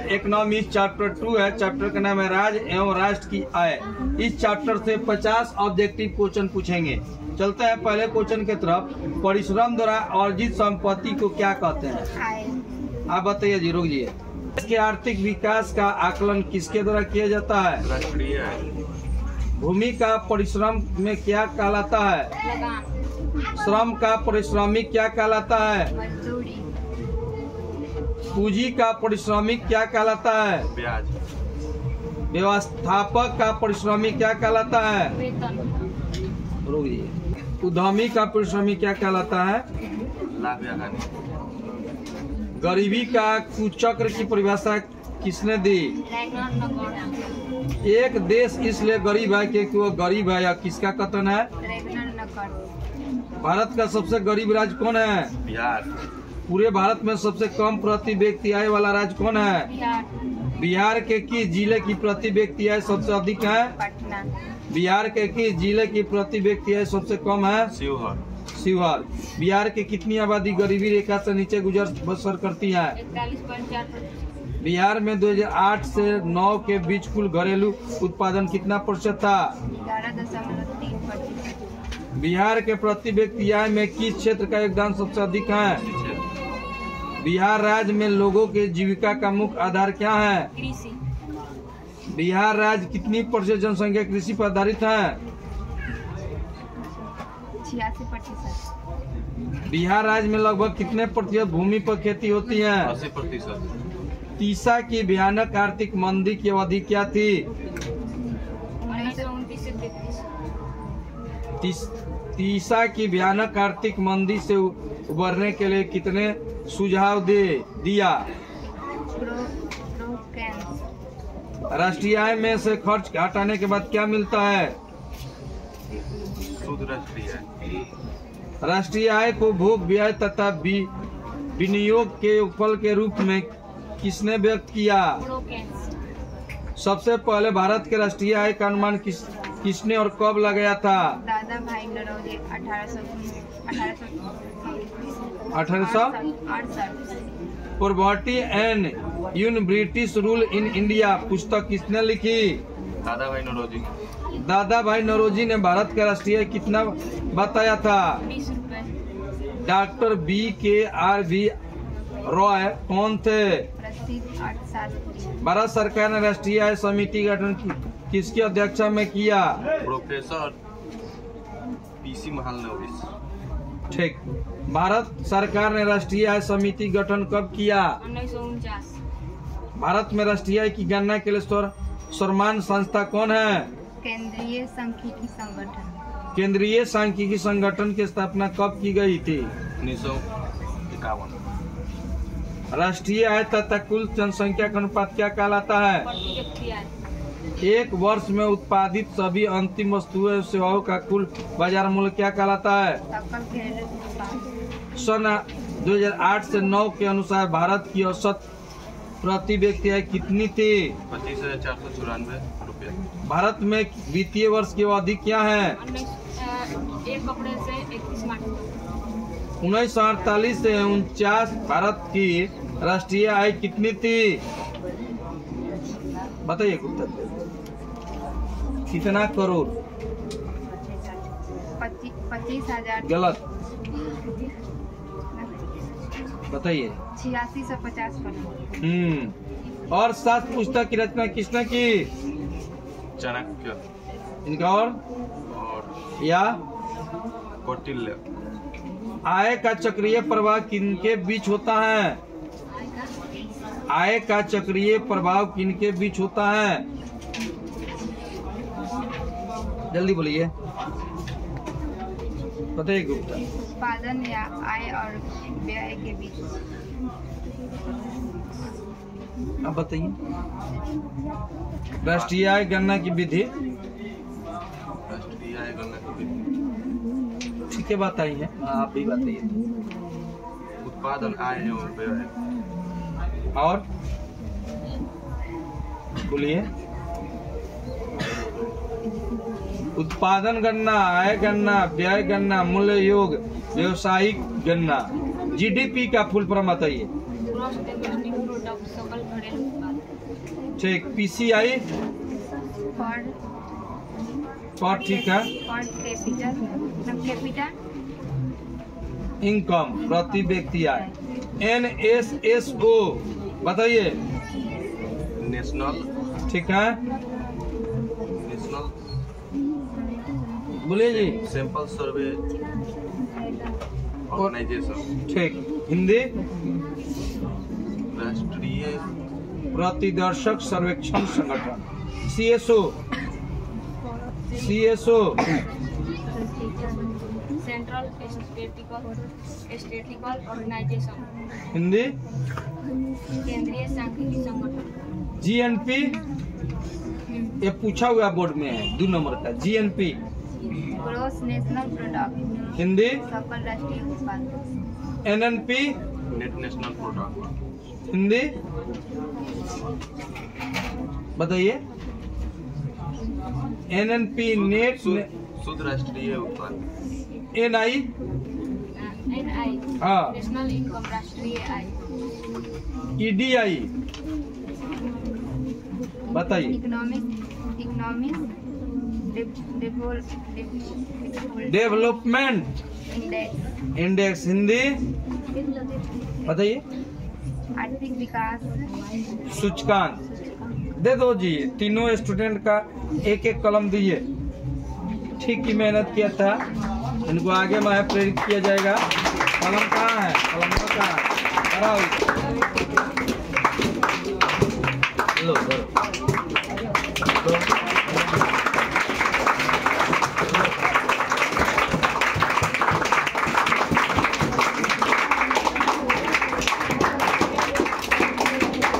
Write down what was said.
Economics chapter 2 है। Chapter का नाम है राज्य एवं राष्ट्र की आय। इस चैप्टर से 50 ऑब्जेक्टिव क्वेश्चन पूछेंगे। चलते हैं पहले क्वेश्चन की तरफ। परिश्रम द्वारा अर्जित संपत्ति को क्या कहते हैं? आप बताइए जी, रुक जाइए। इसके आर्थिक विकास का आकलन किसके द्वारा किया जाता है? राष्ट्रीय आय। भूमि का परिश्रम में क्या कहलाता है? श्रम का परिश्रमिक क्या कहलाता है? पूंजी का परिश्रमिक क्या कहलाता है? ब्याज। व्यवस्थापक का परिश्रमिक क्या कहलाता है? उद्यमी का परिश्रमिक क्या कहलाता है? लाभ या हानि। गरीबी का कुचक्र की परिभाषा किसने दी? एक देश इसलिए गरीब है क्योंकि वो गरीब है, या किसका कथन है? भारत का सबसे गरीब राज्य कौन है? बिहार। पूरे भारत में सबसे कम प्रति व्यक्ति आय वाला राज्य कौन है? बिहार के किस जिले की प्रति व्यक्ति आय सबसे अधिक है? पटना। बिहार के किस जिले की प्रति व्यक्ति आय सबसे कम है? शिवहर। शिवहर। बिहार के कितनी आबादी गरीबी रेखा से नीचे गुजर बसर करती है? 41.4%। बिहार में 2008 से 9 के बीच कुल घरेलू उत्पादन कितना प्रतिशत था? 11.3%। बिहार के प्रति व्यक्ति आय में किस क्षेत्र का योगदान सबसे अधिक है? बिहार राज्य में लोगों के जीविका का मुख्य आधार क्या है? कृषि। बिहार राज्य कितनी % जनसंख्या कृषि पर आधारित है? 86%। बिहार राज्य में लगभग कितने प्रतिशत भूमि पर खेती होती है? 80%। तीसा की भयानक आर्थिक मंदी की अवधि क्या थी? 1929 से 33। तीसा की भयानक आर्थिक मंदी से उबरने के लिए कितने सुझाव दिया? राष्ट्रीय आय में से खर्च हटाने के बाद क्या मिलता है? शुद्ध राष्ट्रीय आय। राष्ट्रीय आय को भोग ब्याज तथा विनियोग के योगफल के रूप में किसने व्यक्त किया? सबसे पहले भारत के राष्ट्रीय आय का अनुमान किसने और कब लगाया था? Dadabhai Naoroji 1868। Poverty and un British rule in India पुस्तक किसने लिखी? दादा भाई नौरोजी। दादा भाई नौरोजी ने भारत का राष्ट्रीय आय कितना बताया था? 20 रुपए। डॉक्टर BKRV रॉय कौन थे? प्रसिद्ध अर्थशास्त्री। भारत सरकार ने राष्ट्रीय आय समिति का गठन किसकी अध्यक्षता में किया? Professor PC Mahalanobis. ठीक। भारत सरकार ने राष्ट्रीय आय समिति गठन कब किया? 1949। भारत में राष्ट्रीय आय की गणना के लिए सर्वमान्य संस्था कौन है? केंद्रीय सांख्यिकी संगठन। केंद्रीय सांख्यिकी संगठन की स्थापना कब की गई थी? 1951। राष्ट्रीय आय तथा कुल जनसंख्या का अनुपात क्या कहलाता है? एक वर्ष में उत्पादित सभी अंतिम वस्तुएं और सेवाओं का कुल बाजार मूल्य क्या कहलाता है? सन 2008 से 9 के अनुसार भारत की औसत प्रति व्यक्ति आय कितनी थी? 25,494 रुपये। भारत में वित्तीय वर्ष की अवधि क्या है? 1 अप्रैल से 31 मार्च। 1948 से 49 भारत की राष्ट्रीय आय कितनी थी? बताइए गुप्ता, कितना करोड़? 25,000। गलत, बताइए। 86 से 50 करोड़। और 7 पुस्तक की रचना किसने की? चाणक्य। इनका और या कौटिल्य। आय का चक्रीय प्रभाव किनके बीच होता है? आय का चक्रीय प्रभाव किनके बीच होता है? जल्दी बोलिए, बताइए गुप्ता। उत्पादन या आय और व्यय के बीच। अब बताइए राष्ट्रीय आय गणना की विधि। राष्ट्रीय आय गणना की विधि ठीक है, बात आई है, आप भी बताइए। उत्पादन, आय एवं व्यय। और बोलिए। उत्पादन गणना, आय गणना, व्यय गणना, मूल्य योग, व्यावसायिक गणना। GDP का फुल फॉर्म बताइए। ग्रॉस डोमेस्टिक प्रोडक्ट सकल घरेलू उत्पाद। ठीक। PCI पर ठीक है। पर कैपिटल इनकम प्रति व्यक्ति आय। NSSO बताइए। नेशनल ठीक है, नेशनल बोलिए जी। Sample survey organisation. ठीक। हिंदी राष्ट्रीय प्रतिदर्शक सर्वेक्षण संगठन। CSO central statistical organisation. Hindi केंद्रीय सांख्यिकी संगठन। GNP ये पूछा हुआ बोर्ड में है 2 नंबर का। GNP gross national product. Hindi सकल राष्ट्रीय उत्पाद। NNP net national product. Hindi बताइए। NNP नेट शुद्ध राष्ट्रीय उत्पाद। NI NI हाँ। नेशनल इनकम राष्ट्रीय आय। EDI बताइए। Economic development index. Index. Hindi बताइए। आर्थिक विकास सूचकांक। दे दो जी, तीनों स्टूडेंट का एक एक कलम दीजिए। ठीक की मेहनत किया था, इनको आगे में प्रेरित किया जाएगा। कलम कहाँ है? कलम कहाँ है?